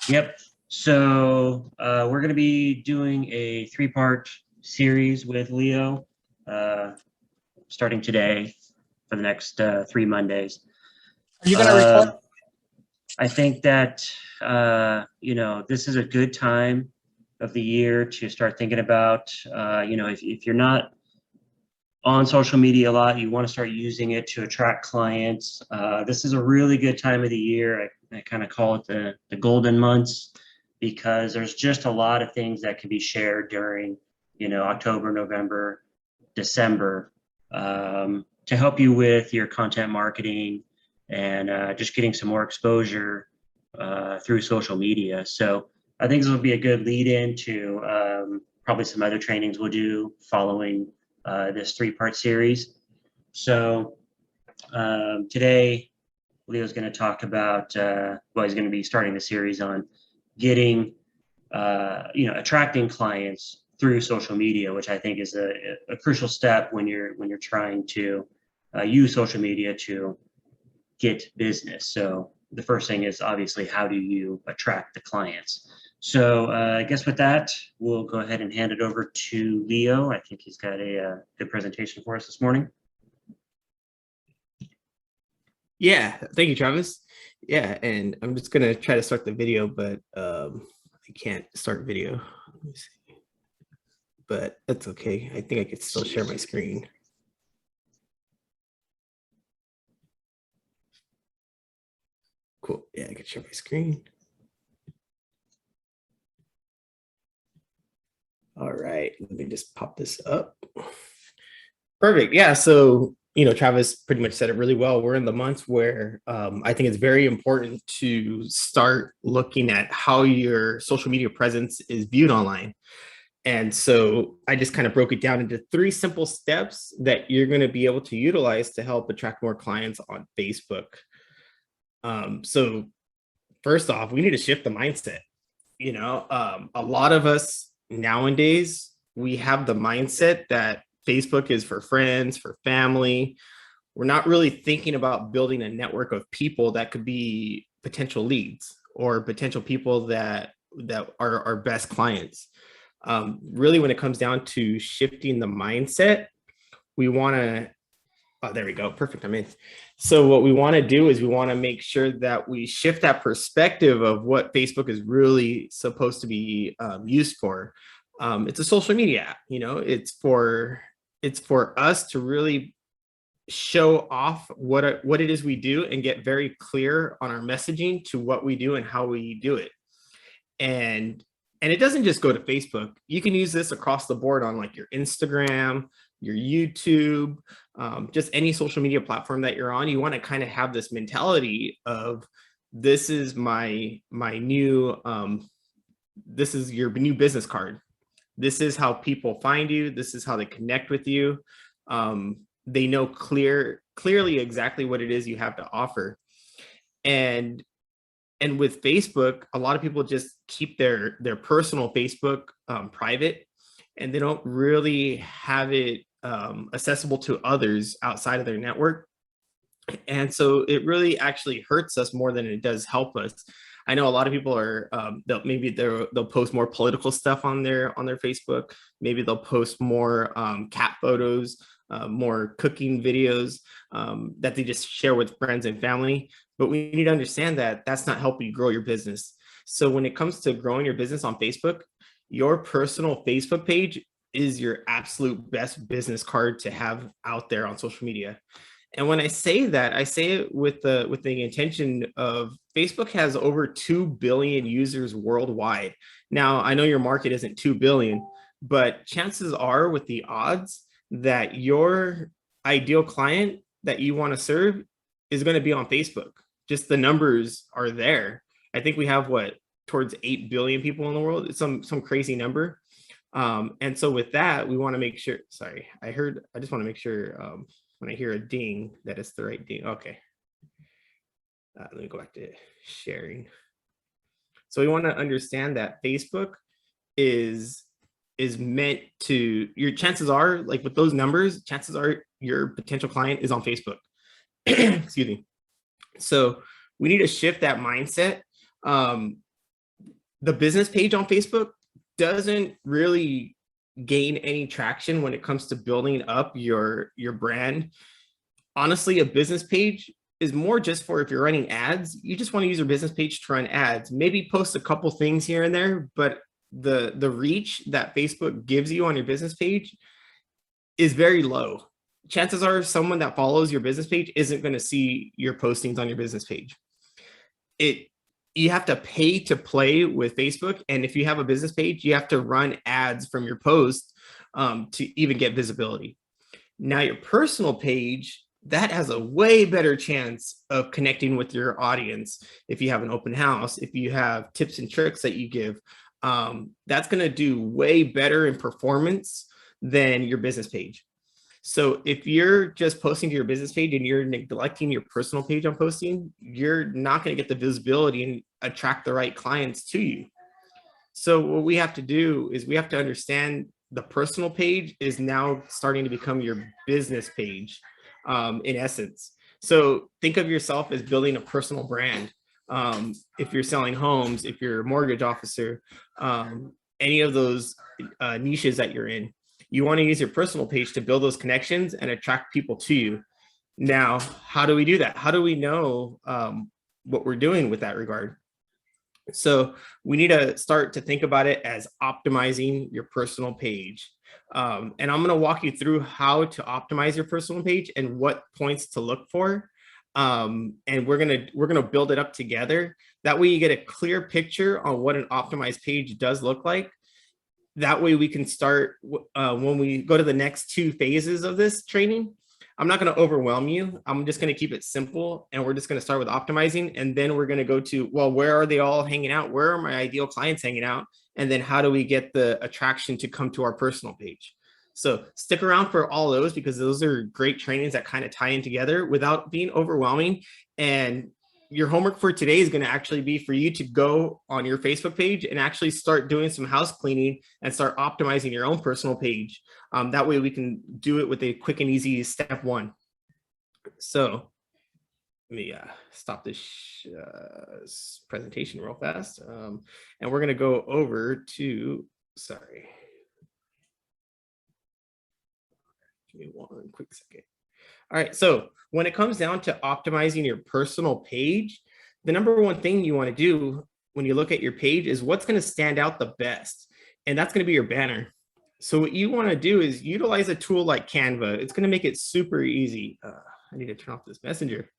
Yep. So we're going to be doing a three-part series with Leo uh, starting today for the next 3 Mondays. Are you going to record? Um, I think that, this is a good time of the year to start thinking about, if you're not on social media a lot, you want to start using it to attract clients. This is a really good time of the year. I kind of call it the golden months because there's just a lot of things that can be shared during, October, November, December to help you with your content marketing and just getting some more exposure through social media. So I think this will be a good lead in to probably some other trainings we'll do following this three-part series. So today, Leo's going to talk about, he's going to be starting the series on getting, attracting clients through social media, which I think is a crucial step when you're trying to use social media to get business. So the first thing is obviously how do you attract the clients? So I guess with that, we'll go ahead and hand it over to Leo. I think he's got a good presentation for us this morning. Yeah, thank you, Travis. Yeah, and I'm just gonna try to start the video, but I can't start video. Let me see. But that's okay. I think I could still share my screen. Cool. Yeah, I can share my screen. All right, let me just pop this up. Perfect. Yeah, so Travis pretty much said it really well. We're in the months where I think it's very important to start looking at how your social media presence is viewed online. And so I just kind of broke it down into 3 simple steps that you're going to be able to utilize to help attract more clients on Facebook. So first off, we need to shift the mindset. A lot of us nowadays, we have the mindset that Facebook is for friends, for family. We're not really thinking about building a network of people that could be potential leads or potential people that are our best clients. Really, when it comes down to shifting the mindset, we want to, oh, there we go. Perfect. I'm in. So what we want to do is we want to make sure that we shift that perspective of what Facebook is really supposed to be used for. It's a social media app, it's for us to really show off what it is we do and get very clear on our messaging to what we do and how we do it. And it doesn't just go to Facebook. You can use this across the board on like your Instagram, your YouTube, just any social media platform that you're on. You want to kind of have this mentality of this is my new, this is your new business card. This is how people find you. This is how they connect with you. They know clearly exactly what it is you have to offer. And with Facebook, a lot of people just keep their personal Facebook private, and they don't really have it accessible to others outside of their network. And so it really actually hurts us more than it does help us. I know a lot of people are they'll post more political stuff on their Facebook. Maybe they'll post more cat photos, more cooking videos that they just share with friends and family. But we need to understand that that's not helping you grow your business. So when it comes to growing your business on Facebook, your personal Facebook page is your absolute best business card to have out there on social media. And when I say that, I say it with the intention of Facebook has over 2 billion users worldwide. Now, I know your market isn't 2 billion, but chances are with the odds that your ideal client that you want to serve is going to be on Facebook. Just the numbers are there. I think we have towards 8 billion people in the world. It's some crazy number. And so with that, we want to make sure, sorry, I just want to make sure when I hear a ding, that it's the right ding. Okay. Let me go back to sharing. So we want to understand that Facebook is meant to, your chances are, like with those numbers, chances are your potential client is on Facebook. Excuse me. So we need to shift that mindset. the business page on Facebook doesn't really gain any traction when it comes to building up your brand. Honestly, a business page is more just for if you're running ads, you just want to use your business page to run ads, maybe post a couple things here and there, but the reach that Facebook gives you on your business page is very low. Chances are someone that follows your business page isn't going to see your postings on your business page. You have to pay to play with Facebook, and if you have a business page, you have to run ads from your post to even get visibility. Now, your personal page, that has a way better chance of connecting with your audience. If you have an open house, if you have tips and tricks that you give, that's going to do way better in performance than your business page. So if you're just posting to your business page and you're neglecting your personal page on posting, you're not going to get the visibility and attract the right clients to you. So what we have to do is we have to understand the personal page is now starting to become your business page, in essence. So think of yourself as building a personal brand. If you're selling homes, if you're a mortgage officer, any of those niches that you're in, you want to use your personal page to build those connections and attract people to you. Now, how do we do that? How do we know what we're doing with that regard? So we need to start to think about it as optimizing your personal page. And I'm going to walk you through how to optimize your personal page and what points to look for. And we're gonna build it up together. That way you get a clear picture on what an optimized page does look like. That way we can start when we go to the next two phases of this training. I'm not going to overwhelm you. I'm just going to keep it simple, and we're just going to start with optimizing, and then we're going to go to, well, where are they all hanging out? Where are my ideal clients hanging out? And then how do we get the attraction to come to our personal page? So stick around for all those, because those are great trainings that kind of tie in together without being overwhelming. And your homework for today is going to actually be for you to go on your Facebook page and actually start doing some house cleaning and start optimizing your own personal page. That way we can do it with a quick and easy step one. So let me stop this presentation real fast. And we're going to go over to, sorry. Give me one quick second. All right, so when it comes down to optimizing your personal page, the number one thing you want to do when you look at your page is what's going to stand out the best. And that's going to be your banner. So what you want to do is utilize a tool like Canva. It's going to make it super easy. I need to turn off this messenger.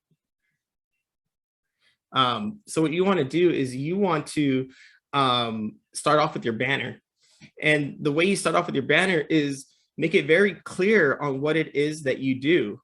So what you want to do is you want to start off with your banner. And the way you start off with your banner is make it very clear on what it is that you do.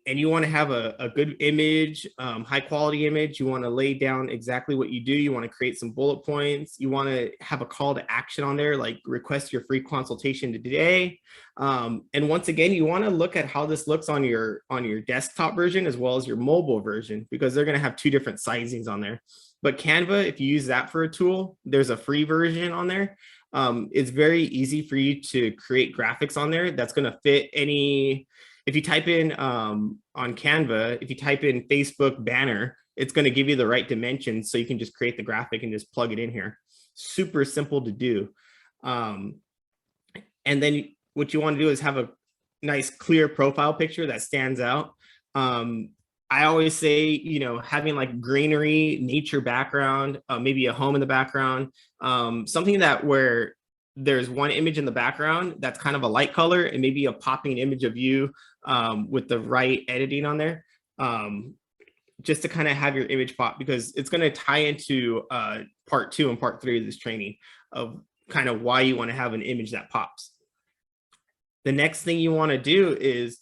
And you want to have a good image, high quality image. You want to lay down exactly what you do. You want to create some bullet points. You want to have a call to action on there, like request your free consultation today. And once again, you want to look at how this looks on your desktop version as well as your mobile version, because they're going to have two different sizings on there. But Canva, if you use that for a tool, there's a free version on there. It's very easy for you to create graphics on there that's going to fit any. If you type in on Canva, if you type in Facebook banner, it's going to give you the right dimensions, so you can just create the graphic and just plug it in here. Super simple to do. And then what you want to do is have a nice clear profile picture that stands out. I always say, you know, having like greenery, nature background, maybe a home in the background, something that where there's one image in the background that's kind of a light color and maybe a popping image of you with the right editing on there, just to kind of have your image pop, because it's going to tie into part 2 and part 3 of this training of kind of why you want to have an image that pops. The next thing you want to do is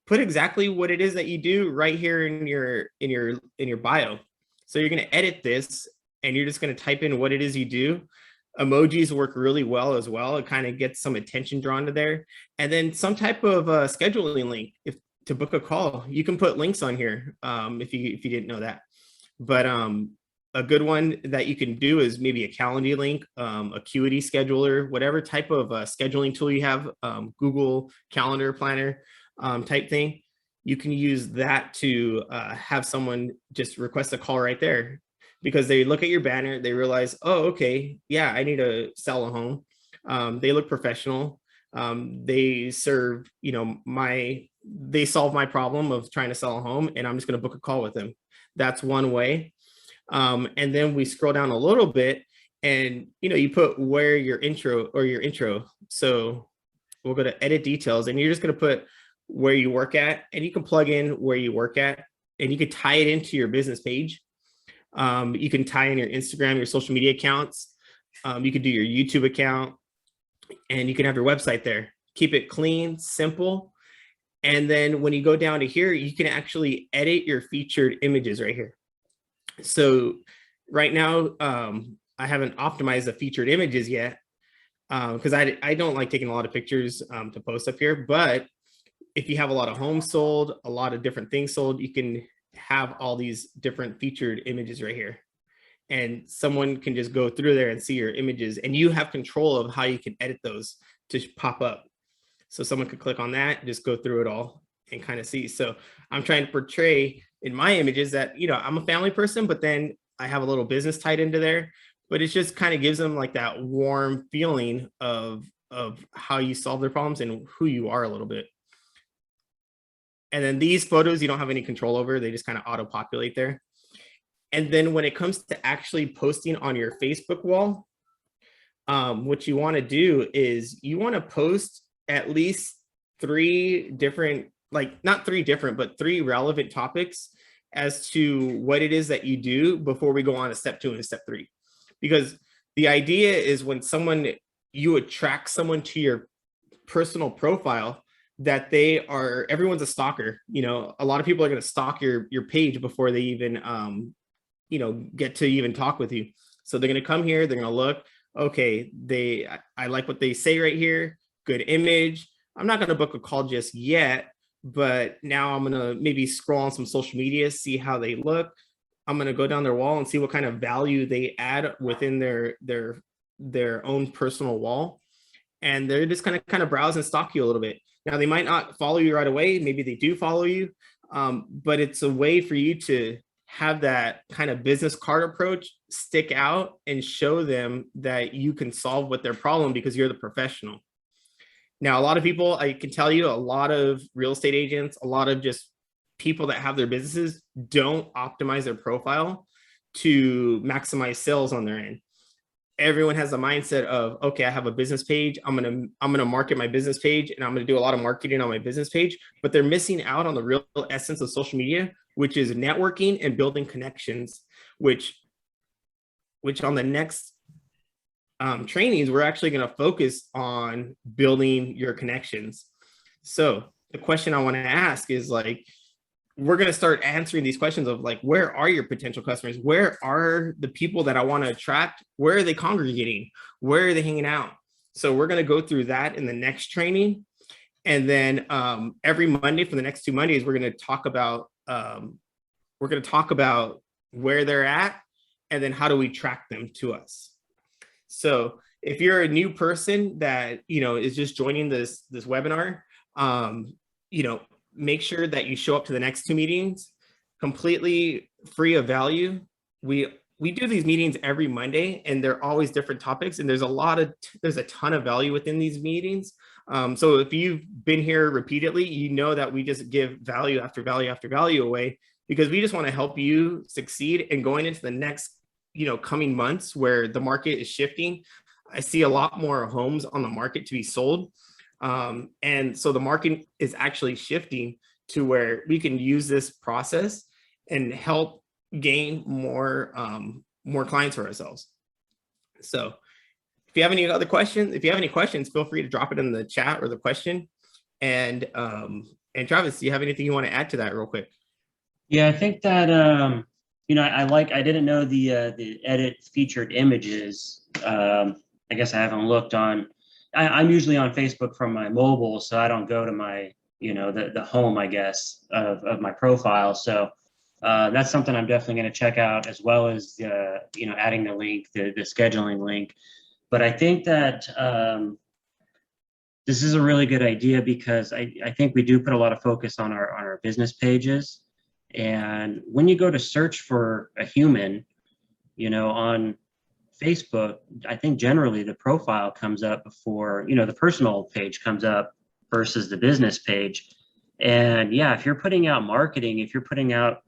put exactly what it is that you do right here in your bio. So you're going to edit this and you're just going to type in what it is you do. Emojis work really well as well. It kind of gets some attention drawn to there. And then some type of scheduling link to book a call. You can put links on here if you didn't know that. But a good one that you can do is maybe a Calendly link, Acuity scheduler, whatever type of scheduling tool you have, Google Calendar Planner type thing. You can use that to have someone just request a call right there. because they look at your banner, they realize, oh, okay, yeah, I need to sell a home. They look professional. They serve, they solve my problem of trying to sell a home, and I'm just going to book a call with them. That's one way. And then we scroll down a little bit, and you put where your intro. So we'll go to edit details, and you're just going to put where you work at, and you can plug in where you work at, and you can tie it into your business page. You can tie in your Instagram, your social media accounts. You can do your YouTube account, and you can have your website there. Keep it clean, simple. And then when you go down to here, you can actually edit your featured images right here. So right now, I haven't optimized the featured images yet, because I don't like taking a lot of pictures to post up here. But if you have a lot of homes sold, a lot of different things sold, you can have all these different featured images right here. And someone can just go through there and see your images, and you have control of how you can edit those to pop up. So someone could click on that, just go through it all and kind of see. So I'm trying to portray in my images that, I'm a family person, but then I have a little business tied into there, but it just kind of gives them like that warm feeling of how you solve their problems and who you are a little bit. And then these photos, you don't have any control over. They just kind of auto populate there. And then when it comes to actually posting on your Facebook wall, what you want to do is you want to post at least three different, not three different, but three relevant topics as to what it is that you do before we go on to step 2 and step 3. Because the idea is when you attract someone to your personal profile, that everyone's a stalker. A lot of people are going to stalk your page before they even, get to even talk with you. So they're going to come here, they're going to look, okay, I like what they say right here. Good image. I'm not going to book a call just yet, but now I'm going to maybe scroll on some social media, see how they look. I'm going to go down their wall and see what kind of value they add within their own personal wall. And they're just going to kind of browse and stalk you a little bit. Now, they might not follow you right away. Maybe they do follow you, but it's a way for you to have that kind of business card approach stick out and show them that you can solve what their problem because you're the professional. Now, a lot of people, I can tell you, a lot of real estate agents, a lot of just people that have their businesses don't optimize their profile to maximize sales on their end. Everyone has a mindset of, okay, I have a business page. I'm gonna market my business page, and I'm gonna do a lot of marketing on my business page, but they're missing out on the real essence of social media, which is networking and building connections, which on the next trainings, we're actually going to focus on building your connections. So the question I want to ask is we're going to start answering these questions of where are your potential customers? Where are the people that I want to attract? Where are they congregating? Where are they hanging out? So we're going to go through that in the next training. And then every Monday for the next 2 Mondays, we're going to talk about where they're at, and then how do we track them to us. So if you're a new person that, is just joining this webinar, make sure that you show up to the next 2 meetings completely free of value. We do these meetings every Monday, and they're always different topics. And there's a ton of value within these meetings. So if you've been here repeatedly, you know that we just give value after value after value away, because we just want to help you succeed. And going into the next, coming months where the market is shifting, I see a lot more homes on the market to be sold. And so the market is actually shifting to where we can use this process and help gain more clients for ourselves. So if you have any other questions, feel free to drop it in the chat or the question. And Travis, do you have anything you want to add to that real quick? Yeah, I think that, I didn't know the edit featured images. I guess I haven't looked on, I'm usually on Facebook from my mobile, so I don't go to my, the home, I guess, of my profile. So that's something I'm definitely going to check out, as well as, adding the link, the scheduling link. But I think that this is a really good idea, because I think we do put a lot of focus on our business pages. And when you go to search for a human, on Facebook, I think generally the profile comes up before, the personal page comes up versus the business page. And yeah, if you're putting out marketing, if you're putting out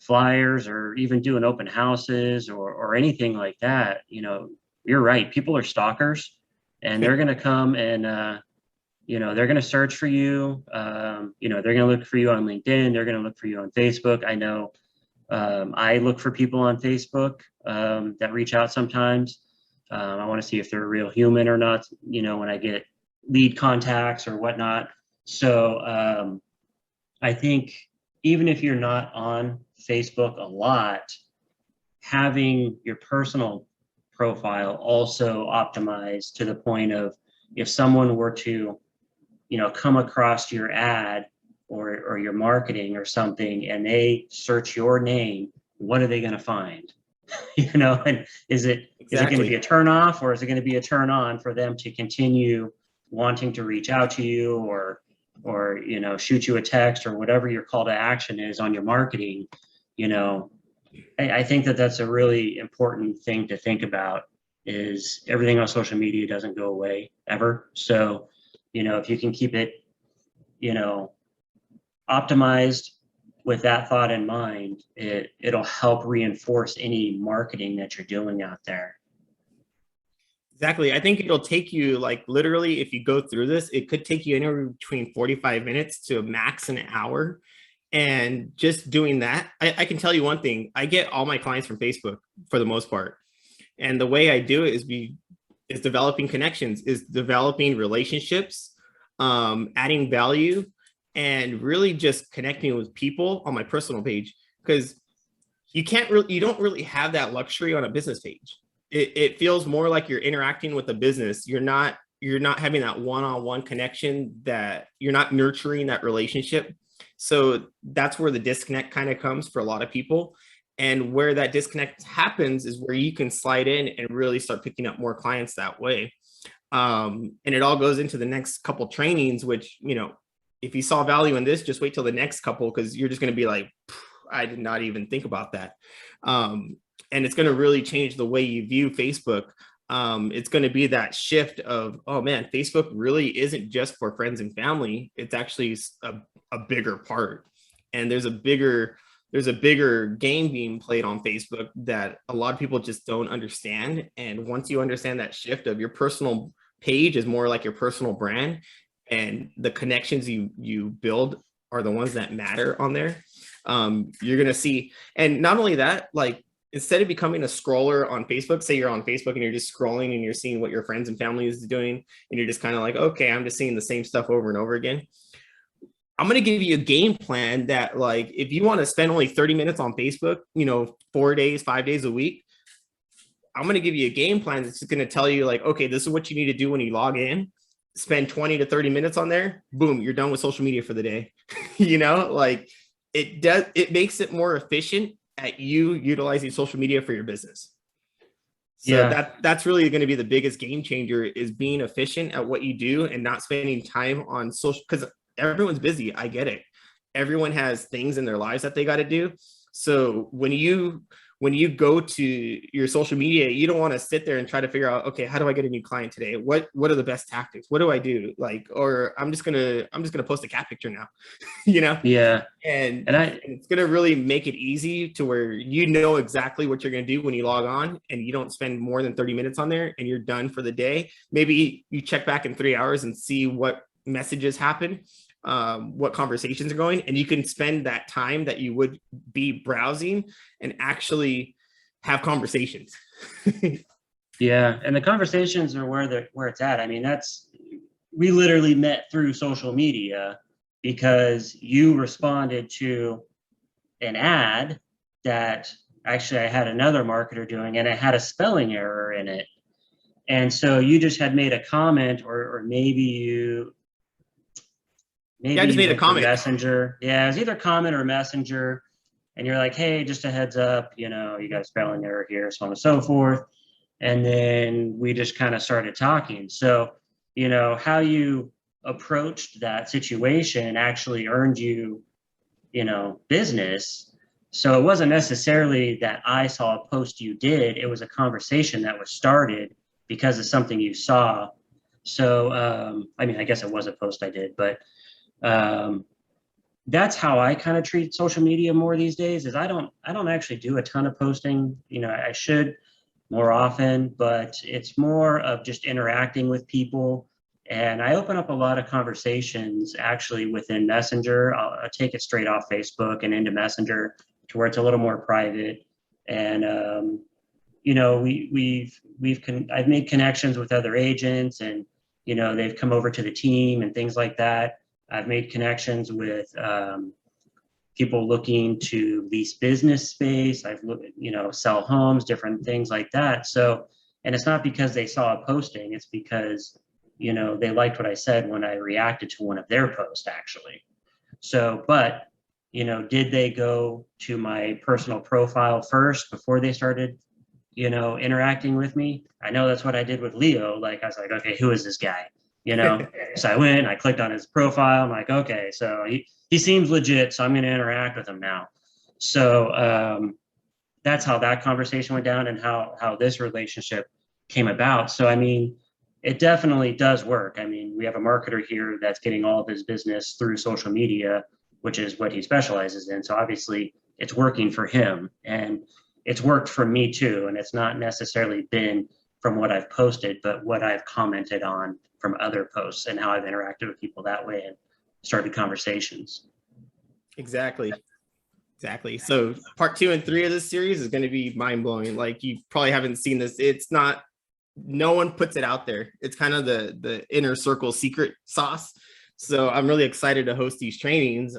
flyers or even doing open houses or anything like that, you're right. People are stalkers and they're going to come and, they're going to search for you. They're going to look for you on LinkedIn. They're going to look for you on Facebook. I know I look for people on Facebook that reach out sometimes. I want to see if they're a real human or not, when I get lead contacts or whatnot. So I think even if you're not on Facebook a lot, having your personal profile also optimized to the point of if someone were to, come across your ad or your marketing or something and they search your name, what are they going to find? And is it going to be a turn off or is it going to be a turn on for them to continue wanting to reach out to you or shoot you a text or whatever your call to action is on your marketing? I think that's a really important thing to think about is everything on social media doesn't go away ever. So, if you can keep it, optimized with that thought in mind, it'll help reinforce any marketing that you're doing out there. Exactly. I think it'll take you like literally, if you go through this, it could take you anywhere between 45 minutes to max an hour. And just doing that, I can tell you one thing, I get all my clients from Facebook for the most part. And the way I do it is developing connections, is developing relationships, adding value, and really just connecting with people on my personal page. Because you don't really have that luxury on a business page. It feels more like you're interacting with a business. You're not having that one-on-one connection, that you're not nurturing that relationship. So that's where the disconnect kind of comes for a lot of people. And where that disconnect happens is where you can slide in and really start picking up more clients that way. And it all goes into the next couple trainings, which, if you saw value in this, just wait till the next couple, because you're just going to be like, I did not even think about that. And it's going to really change the way you view Facebook. It's going to be that shift of, oh man, Facebook really isn't just for friends and family. It's actually a bigger part. And there's a bigger game being played on Facebook that a lot of people just don't understand. And once you understand that shift of your personal page is more like your personal brand, and the connections you build are the ones that matter on there, you're going to see. And not only that, like, instead of becoming a scroller on Facebook, say you're on Facebook and you're just scrolling and you're seeing what your friends and family is doing, and you're just kind of like, okay, I'm just seeing the same stuff over and over again. I'm going to give you a game plan that, like, if you want to spend only 30 minutes on Facebook, 4 days, 5 days a week, I'm going to give you a game plan that's going to tell you, like, okay, this is what you need to do when you log in. Spend 20 to 30 minutes on there. Boom, you're done with social media for the day. Like, it makes it more efficient at you utilizing social media for your business. So that's really going to be the biggest game changer, is being efficient at what you do and not spending time on social, because everyone's busy. I get it. Everyone has things in their lives that they got to do. So when you go to your social media, you don't want to sit there and try to figure out, okay, how do I get a new client today? What are the best tactics? What do I do? Like, or I'm just gonna post a cat picture now, Yeah. And it's gonna really make it easy to where exactly what you're gonna do when you log on, and you don't spend more than 30 minutes on there, and you're done for the day. Maybe you check back in 3 hours and see what messages happen, what conversations are going, and you can spend that time that you would be browsing and actually have conversations. Yeah, and the conversations are where it's at. I mean, we literally met through social media because you responded to an ad that actually I had another marketer doing, and it had a spelling error in it. And so you just had made a comment, or maybe I just made a comment. Messenger. Yeah, it was either comment or messenger. And you're like, hey, just a heads up, you got a spelling error here, so on and so forth. And then we just kind of started talking. So, how you approached that situation actually earned you, business. So it wasn't necessarily that I saw a post you did. It was a conversation that was started because of something you saw. So, I mean, I guess it was a post I did, but um, that's how I kind of treat social media more these days. Is I don't actually do a ton of posting. You know, I should more often, but it's more of just interacting with people. And I open up a lot of conversations actually within Messenger. I'll take it straight off Facebook and into Messenger to where it's a little more private. And you know, I've made connections with other agents, and you know, they've come over to the team and things like that. I've made connections with people looking to lease business space. I've looked, you know, sell homes, different things like that. So, and it's not because they saw a posting, it's because, you know, they liked what I said when I reacted to one of their posts actually. So, but, you know, did they go to my personal profile first before they started, you know, interacting with me? I know that's what I did with Leo. Like, I was like, okay, who is this guy? You know, so I went, I clicked on his profile. I'm like, okay, so he seems legit, so I'm going to interact with him now. So that's how that conversation went down, and how this relationship came about. So I mean, it definitely does work. I mean, we have a marketer here that's getting all of his business through social media, which is what he specializes in. So obviously, it's working for him, and it's worked for me too. And it's not necessarily been from what I've posted, but what I've commented on from other posts and how I've interacted with people that way and started conversations. Exactly. Exactly. So part 2 and 3 of this series is going to be mind blowing. Like, you probably haven't seen this. It's not, no one puts it out there. It's kind of the inner circle secret sauce. So I'm really excited to host these trainings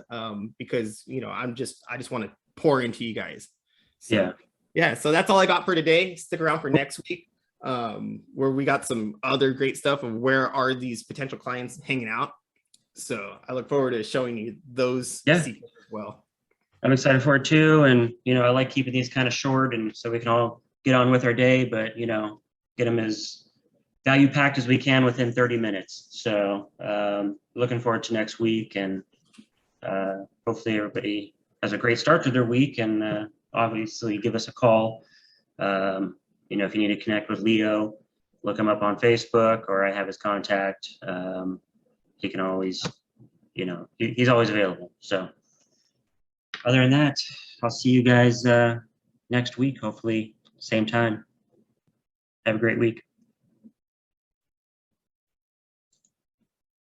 because, you know, I just want to pour into you guys. So, yeah. So that's all I got for today. Stick around for next week where we got some other great stuff of where are these potential clients hanging out. So I look forward to showing you those secrets as well. I'm excited for it too. And, you know, I like keeping these kind of short, and so we can all get on with our day, but, you know, get them as value packed as we can within 30 minutes. So looking forward to next week, and hopefully everybody has a great start to their week, and obviously give us a call. You know, if you need to connect with Leo, look him up on Facebook, or I have his contact. He can always, you know, he's always available. So other than that, I'll see you guys next week, hopefully same time. Have a great week.